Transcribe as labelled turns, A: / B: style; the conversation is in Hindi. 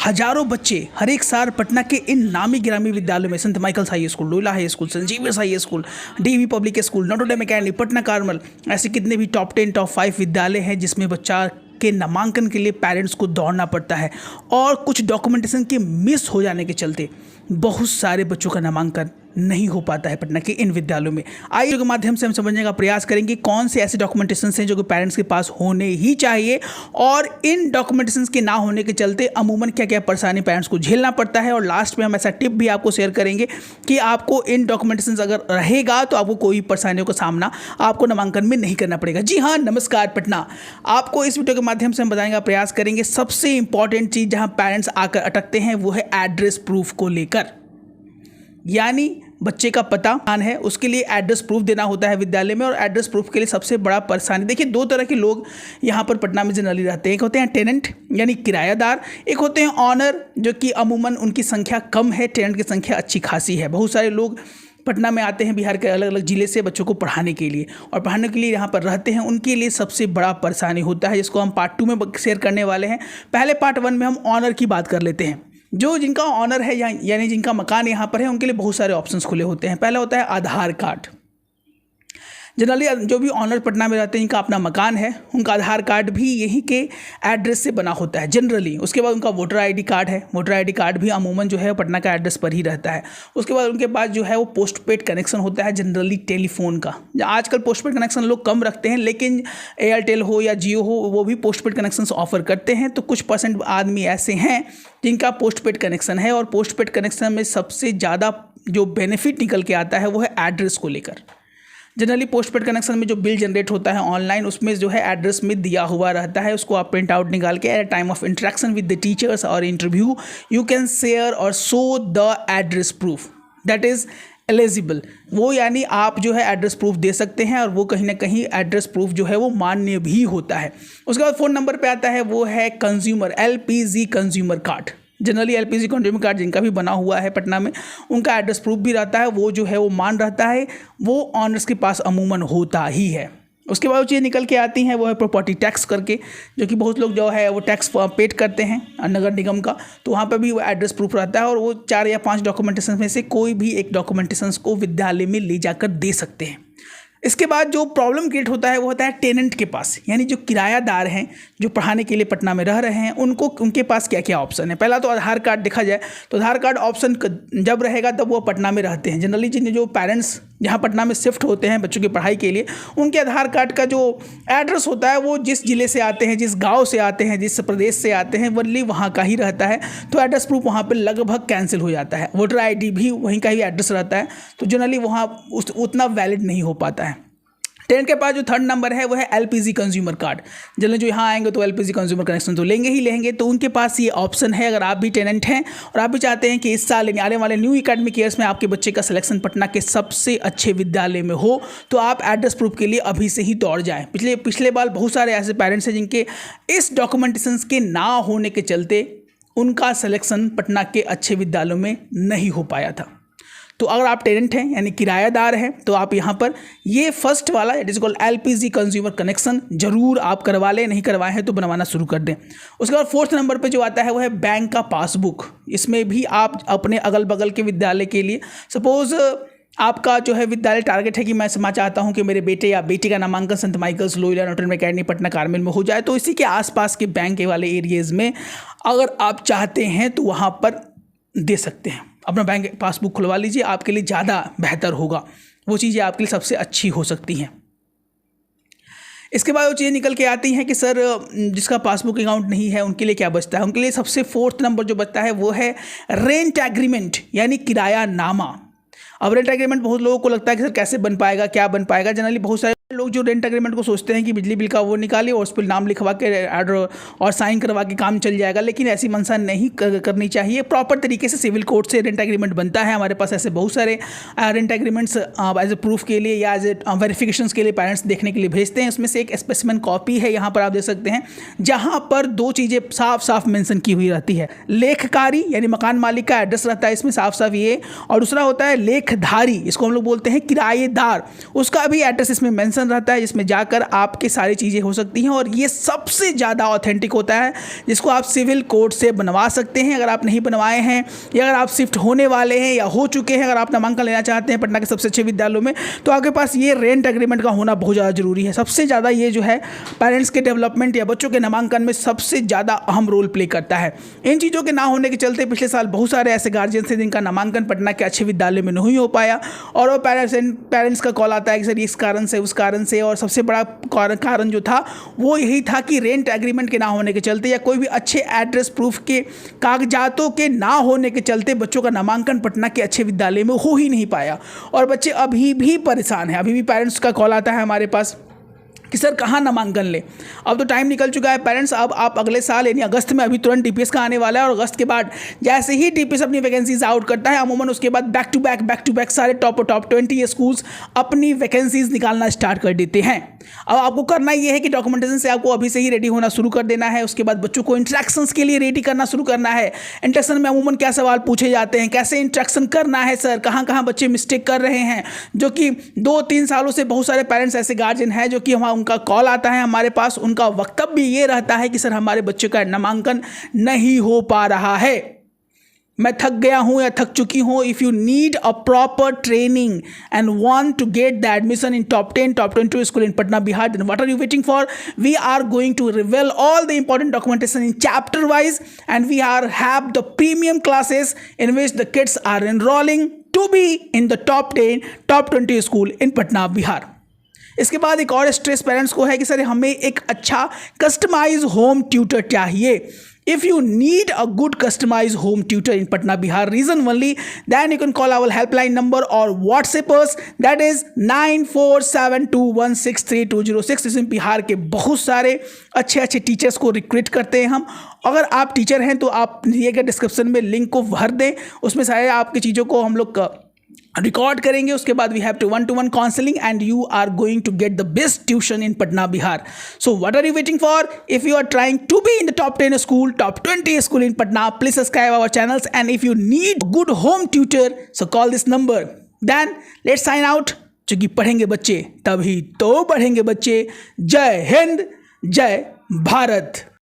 A: हजारों बच्चे हर एक साल पटना के इन नामी गिरामी विद्यालयों में Saint Michael's High School, Loyola High School, Saint Xavier's High School, DV Public School, Notre Dame Academy, Patna Carmel, ऐसे कितने भी टॉप 10 टॉप 5 विद्यालय हैं जिसमें बच्चा के नामांकन के लिए पेरेंट्स को दौड़ना पड़ता है और कुछ डॉक्यूमेंटेशन के मिस हो जाने के चलते बहुत सारे बच्चों का नामांकन नहीं हो पाता है पटना के इन विद्यालयों में। आइए के माध्यम से हम समझने का प्रयास करेंगे कौन से ऐसे डॉक्यूमेंटेशन हैं जो कि पेरेंट्स के पास होने ही चाहिए और इन डॉक्यूमेंटेशन के ना होने के चलते अमूमन क्या क्या परेशानी पेरेंट्स को झेलना पड़ता है। और लास्ट में हम ऐसा टिप भी आपको शेयर करेंगे कि आपको इन डॉक्यूमेंटेशन अगर रहेगा तो आपको कोई परेशानियों का सामना आपको नामांकन में नहीं करना पड़ेगा। जी हाँ, नमस्कार पटना। आपको इस वीडियो के माध्यम से हम बताने का प्रयास करेंगे सबसे इंपॉर्टेंट चीज़ जहाँ पेरेंट्स आकर अटकते हैं वो है एड्रेस प्रूफ को लेकर। यानी बच्चे का पता है, उसके लिए एड्रेस प्रूफ देना होता है विद्यालय में। और एड्रेस प्रूफ के लिए सबसे बड़ा परेशानी, देखिए दो तरह के लोग यहाँ पर पटना में जनरली रहते हैं। एक होते हैं टेनेंट यानी किरायादार, एक होते हैं ऑनर जो कि अमूमन उनकी संख्या कम है, टेनेंट की संख्या अच्छी खासी है। बहुत सारे लोग पटना में आते हैं बिहार के अलग अलग ज़िले से बच्चों को पढ़ाने के लिए और पढ़ाने के लिए यहाँ पर रहते हैं। उनके लिए सबसे बड़ा परेशानी होता है जिसको हम पार्ट 2 में शेयर करने वाले हैं। पहले पार्ट 1 में हम ऑनर की बात कर लेते हैं। जो जिनका ऑनर है यानी जिनका मकान यहाँ पर है उनके लिए बहुत सारे ऑप्शंस खुले होते हैं। पहला होता है आधार कार्ड। जनरली जो भी ऑनर पटना में रहते हैं जिनका अपना मकान है उनका आधार कार्ड भी यहीं के एड्रेस से बना होता है जनरली। उसके बाद उनका वोटर आईडी कार्ड है। वोटर आईडी कार्ड भी अमूमन जो है पटना का एड्रेस पर ही रहता है। उसके बाद उनके पास जो है वो पोस्ट पेड कनेक्शन होता है जनरली टेलीफोन का। आजकल पोस्ट पेड कनेक्शन लोग कम रखते हैं लेकिन एयरटेल हो या जियो हो वो भी पोस्ट पेड कनेक्शन ऑफर करते हैं। तो कुछ % आदमी ऐसे हैं जिनका पोस्ट पेड कनेक्शन है और पोस्ट पेड कनेक्शन में सबसे ज़्यादा जो बेनिफिट निकल के आता है वो है एड्रेस को लेकर। जनरली पोस्टपेड कनेक्शन में जो बिल जनरेट होता है ऑनलाइन उसमें जो है एड्रेस में दिया हुआ रहता है। उसको आप प्रिंट आउट निकाल के at time of interaction with the teachers और इंटरव्यू यू कैन शेयर और show the address proof that is eligible. वो यानी आप जो है एड्रेस प्रूफ दे सकते हैं और वो कहीं ना कहीं एड्रेस प्रूफ जो है वो मान्य भी होता है। उसके बाद फ़ोन नंबर पे आता है वो है consumer LPG consumer card. Generally LPG consumer card जिनका भी बना हुआ है पटना में उनका एड्रेस प्रूफ भी रहता है। वो जो है वो मान रहता है, वो ऑनर्स के पास अमूमन होता ही है। उसके बाद वो चीज़ निकल के आती हैं वो है प्रॉपर्टी टैक्स करके, जो कि बहुत लोग जो है वो टैक्स पेड करते हैं नगर निगम का। तो वहाँ पर भी वो एड्रेस प्रूफ रहता है और वो 4 या 5 डॉक्यूमेंटेशन में से कोई भी एक डॉक्यूमेंटेशन को विद्यालय में ले जाकर दे सकते हैं। इसके बाद जो प्रॉब्लम क्रिएट होता है वो होता है टेनेंट के पास, यानी जो किरायादार हैं जो पढ़ाने के लिए पटना में रह रहे हैं उनके पास क्या क्या ऑप्शन है। पहला तो आधार कार्ड देखा जाए तो आधार कार्ड ऑप्शन जब रहेगा तब वो पटना में रहते हैं। जनरली जिन जो पेरेंट्स जहाँ पटना में शिफ्ट होते हैं बच्चों की पढ़ाई के लिए उनके आधार कार्ड का जो एड्रेस होता है वो जिस ज़िले से आते हैं, जिस गाँव से आते हैं, जिस प्रदेश से आते हैं वनली वहाँ का ही रहता है। तो एड्रेस प्रूफ वहाँ पर लगभग कैंसिल हो जाता है। वोटर ID भी वहीं का ही एड्रेस रहता है तो जनरली वहाँ उतना वैलिड नहीं हो पाता है। टेनेंट के पास जो 3rd नंबर है वो है LPG कंज्यूमर कार्ड। जनरली जो यहाँ आएंगे तो LPG कंज्यूमर कनेक्शन तो लेंगे ही लेंगे। तो उनके पास ये ऑप्शन है अगर आप भी टेनेंट हैं और आप भी चाहते हैं कि इस साल आने वाले न्यू एकेडमिक ईयर्स में आपके बच्चे का सिलेक्शन पटना के सबसे अच्छे विद्यालय में हो तो आप एड्रेस प्रूफ के लिए अभी से ही दौड़ जाएँ। पिछले बार बहुत सारे ऐसे पेरेंट्स हैं जिनके इस डॉक्यूमेंटेशन के ना होने के चलते उनका सिलेक्शन पटना के अच्छे विद्यालयों में नहीं हो पाया था। तो अगर आप टेनेंट हैं यानी किरायादार हैं तो आप यहाँ पर ये फर्स्ट वाला it is called LPG consumer connection जरूर आप करवा लें, नहीं करवाए हैं तो बनवाना शुरू कर दें। उसके बाद 4th नंबर पे जो आता है वो है बैंक का पासबुक। इसमें भी आप अपने अगल बगल के विद्यालय के लिए सपोज़ आपका जो है विद्यालय टारगेट है कि मैं चाहता हूं कि मेरे बेटे या बेटी का नामांकन Saint Michael's, Loyola, Notre Dame Academy, Patna Carmel में हो जाए। तो इसी के आसपास के बैंक वाले एरियाज़ में अगर आप चाहते हैं तो वहाँ पर दे सकते हैं। अपना बैंक पासबुक खुलवा लीजिए, आपके लिए ज़्यादा बेहतर होगा। वो चीज़ें आपके लिए सबसे अच्छी हो सकती हैं। इसके बाद वो चीज़ें निकल के आती हैं कि सर जिसका पासबुक अकाउंट नहीं है उनके लिए क्या बचता है। उनके लिए सबसे 4th नंबर जो बचता है वो है रेंट एग्रीमेंट यानी किरायानामा। अब रेंट एग्रीमेंट बहुत लोगों को लगता है कि सर कैसे बन पाएगा, क्या बन पाएगा। जनरली बहुत सारे लोग जो रेंट एग्रीमेंट को सोचते हैं कि बिजली बिल का वो निकालिए और उस पर नाम लिखवा के और साइन करवा के काम चल जाएगा, लेकिन ऐसी मंशा नहीं करनी चाहिए। प्रॉपर तरीके से सिविल कोड से रेंट एग्रीमेंट बनता है। हमारे पास ऐसे बहुत सारे rent agreements as a proof के लिए या एज ए वेरिफिकेशन के लिए पेरेंट्स देखने के लिए भेजते हैं। उसमें से एक स्पेसिमेन कॉपी है, यहाँ पर आप देख सकते हैं, जहाँ पर 2 चीज़ें साफ साफ मेंशन की हुई रहती है। लेखकारी यानी मकान मालिक का एड्रेस रहता है इसमें साफ साफ ये, और दूसरा होता है लेखधारी, इसको हम लोग बोलते हैं किराएदार, उसका भी एड्रेस इसमें मेंशन एडमिशन रहता है जिसमें जाकर आपके सारी चीज़ें हो सकती हैं, और ये सबसे ज़्यादा ऑथेंटिक होता है जिसको आप सिविल कोर्ट से बनवा सकते हैं। अगर आप नहीं बनवाए हैं या अगर आप शिफ्ट होने वाले हैं या हो चुके हैं, अगर आप नामांकन लेना चाहते हैं पटना के सबसे अच्छे विद्यालयों में, तो आपके पास ये रेंट एग्रीमेंट का होना बहुत ज़्यादा जरूरी है। सबसे ज़्यादा ये जो है पेरेंट्स के डेवलपमेंट या बच्चों के नामांकन में सबसे ज़्यादा अहम रोल प्ले करता है। इन चीज़ों के ना होने के चलते पिछले साल बहुत सारे ऐसे गार्जियन थे जिनका नामांकन पटना के अच्छे विद्यालय में नहीं हो पाया, और वो पेरेंट्स का कॉल आता है कि सर इस कारण से उस कारण से, और सबसे बड़ा कारण जो था वो यही था कि रेंट एग्रीमेंट के ना होने के चलते या कोई भी अच्छे एड्रेस प्रूफ के कागजातों के ना होने के चलते बच्चों का नामांकन पटना के अच्छे विद्यालय में हो ही नहीं पाया, और बच्चे अभी भी परेशान हैं। अभी भी पेरेंट्स का कॉल आता है हमारे पास कि सर कहाँ नामांकन ले। अब तो टाइम निकल चुका है पेरेंट्स, अब आप अगले साल यानी अगस्त में अभी तुरंत डीपीएस का आने वाला है, और अगस्त के बाद जैसे ही डीपीएस अपनी वैकेंसीज आउट करता है अमूमन उसके बाद बैक टू बैक सारे टॉप 20 स्कूल्स अपनी वैकेंसीज निकालना स्टार्ट कर देते हैं। अब आपको करना ये है कि डॉक्यूमेंटेशन से आपको अभी से ही रेडी होना शुरू कर देना है। उसके बाद बच्चों को इंट्रैक्शंस के लिए रेडी करना शुरू करना है। इंट्रैक्शन में अमूमन क्या सवाल पूछे जाते हैं, कैसे इंट्रैक्शन करना है सर, कहाँ कहाँ बच्चे मिस्टेक कर रहे हैं, जो कि 2-3 सालों से बहुत सारे पेरेंट्स ऐसे गार्जियन हैं जो कि वहाँ उनका कॉल आता है हमारे पास, उनका वक्तव्य ये रहता है कि सर हमारे बच्चे का नामांकन नहीं हो पा रहा है, मैं थक गया हूँ या थक चुकी हूँ। If you need a proper training and want to get the admission in top 10, top 20 school in Patna Bihar, then what are you waiting for? We are going to reveal all the important documentation in chapter wise, and we are have the premium classes in which the kids are enrolling to be in the top 10, top 20 school in Patna Bihar. इसके बाद एक और स्ट्रेस पेरेंट्स को है कि सर हमें एक अच्छा कस्टमाइज होम ट्यूटर चाहिए। If you need a good customized home tutor in Patna Bihar region only, then you can call our helpline number or WhatsApp us, that is 9472163206। इसमें बिहार के बहुत सारे अच्छे अच्छे टीचर्स को रिक्रूट करते हैं हम। अगर आप टीचर हैं तो आप दिए गए डिस्क्रिप्शन में लिंक को भर दें, उसमें सारे आपकी चीज़ों को हम लोग रिकॉर्ड करेंगे। उसके बाद we have to 1-to-1 counselling and you are going to get the best tuition in Patna Bihar. So what are you waiting for? If you are trying to be in the top 10 school, top 20 school in Patna, please subscribe our channels, and if you need good home tutor so call this number. Then let's sign out, क्योंकि पढ़ेंगे बच्चे तभी तो बढ़ेंगे बच्चे। जय हिंद, जय भारत।